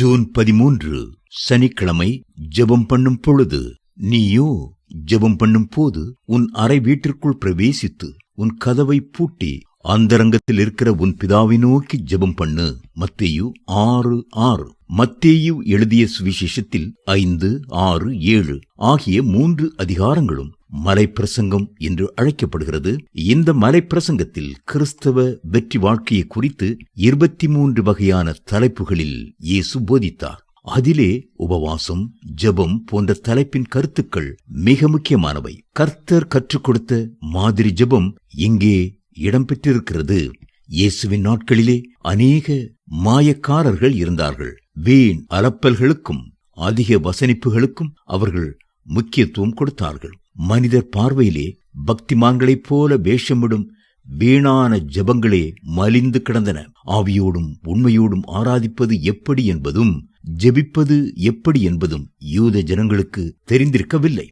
June 13 சனிக்கிழமை. ஜெபம் பண்ணும் பொழுது. நீயோ ஜெபம் பண்ணும் போது உன் அறை வீட்டிற்குள் பிரவேசித்து உன் கதவை பூட்டி அந்தரங்கத்தில் இருக்கிற உன் பிதாவை நோக்கி ஜெபம் பண்ணு. மத்தேயு 6:6. மத்தேயு எழுதிய சுவிசேஷத்தில் 5, 6, 7 ஆகிய 3 அதிகாரங்களும் மலைப்பிரசங்கம் என்று அழைக்கப்படுகிறது. இந்த மலைப்பிரசங்கத்தில் கிறிஸ்தவ வெற்றி வாழ்க்கையை குறித்து 23 வகையான தலைப்புகளில் இயேசு போதித்தார். அதிலே உபவாசம், ஜெபம் போன்ற தலைப்பின் கருத்துக்கள் மிக முக்கியமானவை. கர்த்தர் கற்றுக் கொடுத்த மாதிரி ஜெபம் இங்கே இடம்பெற்றிருக்கிறது. இயேசுவின் நாட்களிலே அநேக மாயக்காரர்கள் இருந்தார்கள். வீண் அலப்பல்களுக்கும் அதிக வசனிப்புகளுக்கும் அவர்கள் முக்கியத்துவம் கொடுத்தார்கள். மனிதர் பார்வையிலே பக்திமான்களைப் போல வேஷமிடும் வீணான ஜெபங்களே மலிந்து கிடந்தன. ஆவியோடும் உண்மையோடும் ஆராதிப்பது எப்படி என்பதும் ஜெபிப்பது எப்படி என்பதும் யூத ஜனங்களுக்கு தெரிந்திருக்கவில்லை.